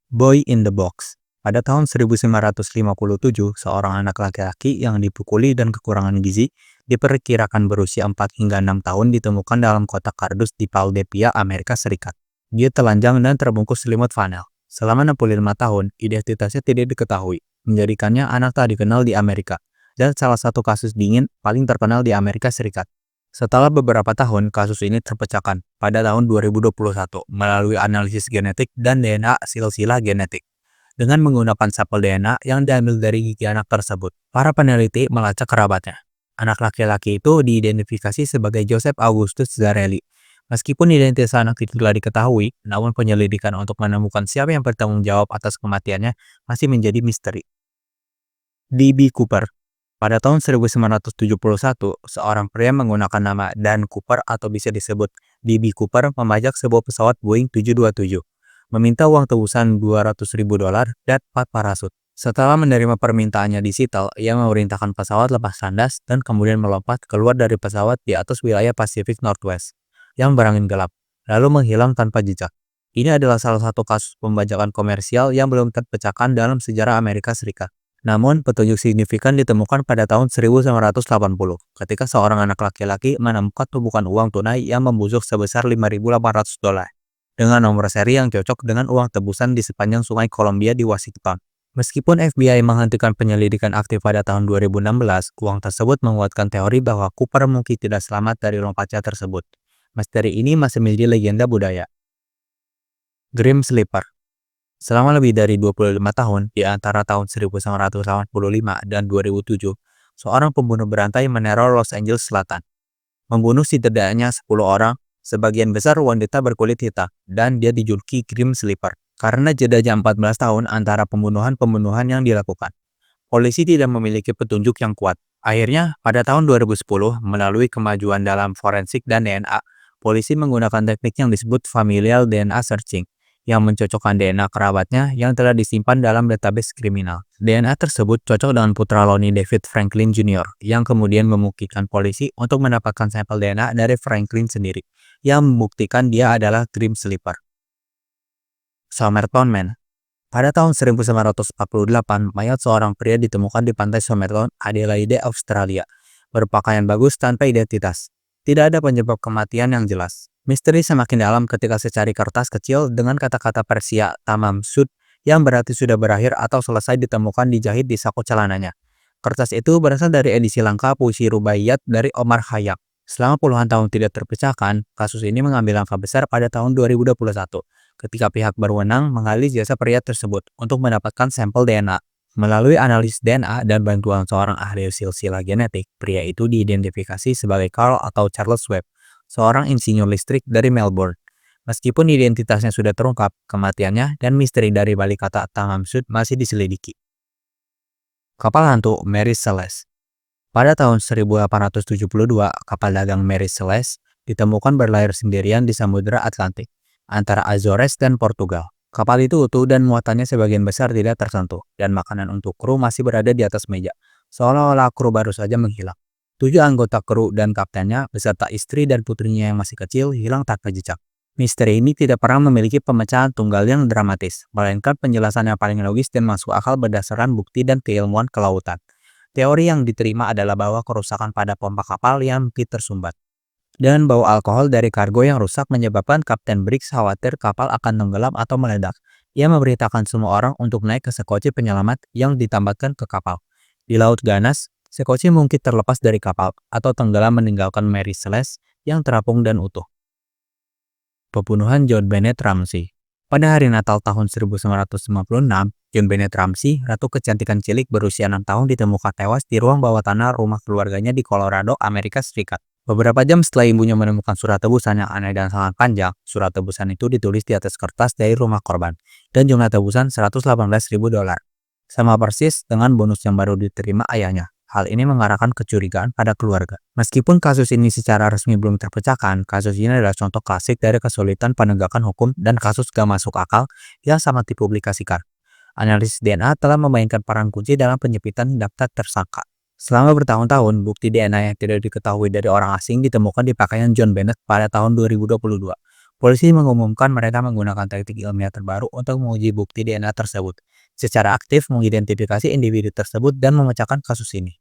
Boy in the Box. Pada tahun 1957, seorang anak laki-laki yang dipukuli dan kekurangan gizi, diperkirakan berusia 4 hingga 6 tahun ditemukan dalam kotak kardus di Philadelphia, Amerika Serikat. Dia telanjang dan terbungkus selimut flanel. Selama 65 tahun, identitasnya tidak diketahui, menjadikannya anak tak dikenal di Amerika, dan salah satu kasus dingin paling terkenal di Amerika Serikat. Setelah beberapa tahun, kasus ini terpecahkan pada tahun 2021 melalui analisis genetik dan DNA silsilah genetik. Dengan menggunakan sampel DNA yang diambil dari gigi anak tersebut, para peneliti melacak kerabatnya. Anak laki-laki itu diidentifikasi sebagai Joseph Augustus Zarelli. Meskipun identitas anak itu telah diketahui, namun penyelidikan untuk menemukan siapa yang bertanggung jawab atas kematiannya masih menjadi misteri. D.B. Cooper. Pada tahun 1971, seorang pria menggunakan nama Dan Cooper atau bisa disebut D.B. Cooper membajak sebuah pesawat Boeing 727, meminta uang tebusan $200.000 dan 4 parasut. Setelah menerima permintaannya di Seattle, ia memerintahkan pesawat lepas landas dan kemudian melompat keluar dari pesawat di atas wilayah Pacific Northwest yang berangin gelap, lalu menghilang tanpa jejak. Ini adalah salah satu kasus pembajakan komersial yang belum terpecahkan dalam sejarah Amerika Serikat. Namun, petunjuk signifikan ditemukan pada tahun 1980 ketika seorang anak laki-laki menemukan tumpukan uang tunai yang membusuk sebesar $5.800 dengan nomor seri yang cocok dengan uang tebusan di sepanjang sungai Columbia di Washington. Meskipun FBI menghentikan penyelidikan aktif pada tahun 2016, uang tersebut menguatkan teori bahwa Cooper mungkin tidak selamat dari lompatnya tersebut. Misteri ini masih menjadi legenda budaya. Grim Sleeper. Selama lebih dari 25 tahun, di antara tahun 1985 dan 2007, seorang pembunuh berantai meneror Los Angeles Selatan. Membunuh setidaknya 10 orang, sebagian besar wanita berkulit hitam, dan dia dijuluki Grim Sleeper karena jedanya 14 tahun antara pembunuhan-pembunuhan yang dilakukan. Polisi tidak memiliki petunjuk yang kuat. Akhirnya, pada tahun 2010, melalui kemajuan dalam forensik dan DNA, polisi menggunakan teknik yang disebut familial DNA searching, yang mencocokkan DNA kerabatnya yang telah disimpan dalam database kriminal. DNA tersebut cocok dengan putra Lonnie David Franklin Jr., yang kemudian memungkinkan polisi untuk mendapatkan sampel DNA dari Franklin sendiri, yang membuktikan dia adalah Grim Sleeper. Somerton Man. Pada tahun 1948, mayat seorang pria ditemukan di pantai Somerton, Adelaide, Australia, berpakaian bagus tanpa identitas. Tidak ada penyebab kematian yang jelas. Misteri semakin dalam ketika secari kertas kecil dengan kata-kata Persia tamam sud yang berarti sudah berakhir atau selesai ditemukan dijahit di saku celananya. Kertas itu berasal dari edisi langka puisi Rubaiyat dari Omar Khayyam. Selama puluhan tahun tidak terpecahkan, kasus ini mengambil langkah besar pada tahun 2021 ketika pihak berwenang mengalih jasa pria tersebut untuk mendapatkan sampel DNA. Melalui analisis DNA dan bantuan seorang ahli silsilah genetik, pria itu diidentifikasi sebagai Carl atau Charles Webb, seorang insinyur listrik dari Melbourne. Meskipun identitasnya sudah terungkap, kematiannya dan misteri dari balik kata Tamamsud masih diselidiki. Kapal hantu Mary Celeste. Pada tahun 1872, kapal dagang Mary Celeste ditemukan berlayar sendirian di Samudra Atlantik antara Azores dan Portugal. Kapal itu utuh dan muatannya sebagian besar tidak tersentuh, dan makanan untuk kru masih berada di atas meja, seolah-olah kru baru saja menghilang. 7 anggota kru dan kaptennya beserta istri dan putrinya yang masih kecil hilang tanpa jejak. Misteri ini tidak pernah memiliki pemecahan tunggal yang dramatis, melainkan penjelasan yang paling logis dan masuk akal berdasarkan bukti dan keilmuan kelautan. Teori yang diterima adalah bahwa kerusakan pada pompa kapal yang mungkin tersumbat, dan bau alkohol dari kargo yang rusak menyebabkan Kapten Briggs khawatir kapal akan tenggelam atau meledak. Ia memberitakan semua orang untuk naik ke sekoci penyelamat yang ditambahkan ke kapal. Di laut ganas, sekoci mungkin terlepas dari kapal atau tenggelam meninggalkan Mary Celeste yang terapung dan utuh. Pembunuhan John Bennett Ramsey. Pada hari Natal tahun 1956, John Bennett Ramsey, ratu kecantikan cilik berusia 6 tahun ditemukan tewas di ruang bawah tanah rumah keluarganya di Colorado, Amerika Serikat. Beberapa jam setelah ibunya menemukan surat tebusan yang aneh dan sangat panjang, surat tebusan itu ditulis di atas kertas dari rumah korban, dan jumlah tebusan $118.000. Sama persis dengan bonus yang baru diterima ayahnya. Hal ini mengarahkan kecurigaan pada keluarga. Meskipun kasus ini secara resmi belum terpecahkan, kasus ini adalah contoh klasik dari kesulitan penegakan hukum dan kasus gak masuk akal yang sangat dipublikasikan. Analisis DNA telah memainkan peran kunci dalam penyepitan daftar tersangka. Selama bertahun-tahun, bukti DNA yang tidak diketahui dari orang asing ditemukan di pakaian John Bennett pada tahun 2022. Polisi mengumumkan mereka menggunakan teknik ilmiah terbaru untuk menguji bukti DNA tersebut, secara aktif mengidentifikasi individu tersebut dan memecahkan kasus ini.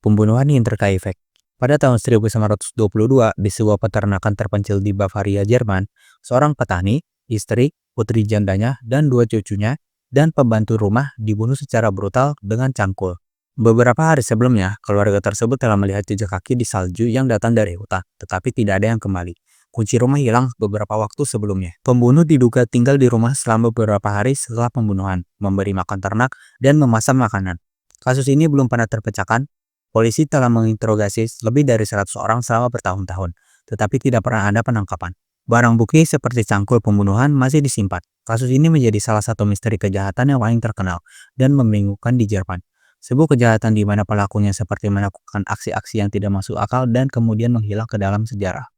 Pembunuhan Hinterkaifeck. Pada tahun 1922, di sebuah peternakan terpencil di Bavaria, Jerman, seorang petani, istri, putri jandanya, dan dua cucunya, dan pembantu rumah dibunuh secara brutal dengan cangkul. Beberapa hari sebelumnya, keluarga tersebut telah melihat jejak kaki di salju yang datang dari hutan, tetapi tidak ada yang kembali. Kunci rumah hilang beberapa waktu sebelumnya. Pembunuh diduga tinggal di rumah selama beberapa hari setelah pembunuhan, memberi makan ternak, dan memasak makanan. Kasus ini belum pernah terpecahkan. Polisi telah menginterogasi lebih dari 100 orang selama bertahun-tahun, tetapi tidak pernah ada penangkapan. Barang bukti seperti cangkul pembunuhan masih disimpan. Kasus ini menjadi salah satu misteri kejahatan yang paling terkenal dan membingungkan di Jerman. Sebuah kejahatan di mana pelakunya seperti melakukan aksi-aksi yang tidak masuk akal dan kemudian menghilang ke dalam sejarah.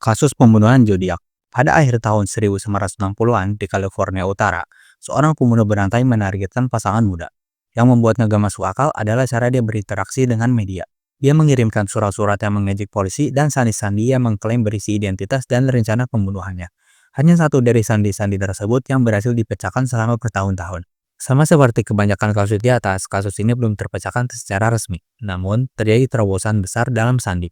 Kasus pembunuhan zodiak. Pada akhir tahun 1960-an di California Utara, seorang pembunuh berantai menargetkan pasangan muda. Yang membuatnya gak masuk akal adalah cara dia berinteraksi dengan media. Dia mengirimkan surat-surat yang mengejek polisi dan sandi-sandi yang mengklaim berisi identitas dan rencana pembunuhannya. Hanya satu dari sandi-sandi tersebut yang berhasil dipecahkan selama bertahun-tahun. Sama seperti kebanyakan kasus di atas, kasus ini belum terpecahkan secara resmi. Namun, terjadi terobosan besar dalam sandi.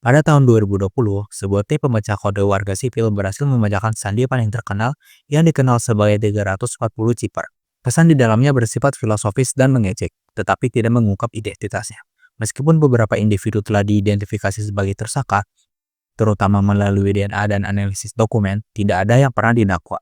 Pada tahun 2020, sebuah tim pemecah kode warga sipil berhasil memecahkan sandi paling terkenal yang dikenal sebagai 340 Cipher. Pesan di dalamnya bersifat filosofis dan mengejek, tetapi tidak mengungkap identitasnya. Meskipun beberapa individu telah diidentifikasi sebagai tersangka, terutama melalui DNA dan analisis dokumen, tidak ada yang pernah didakwa.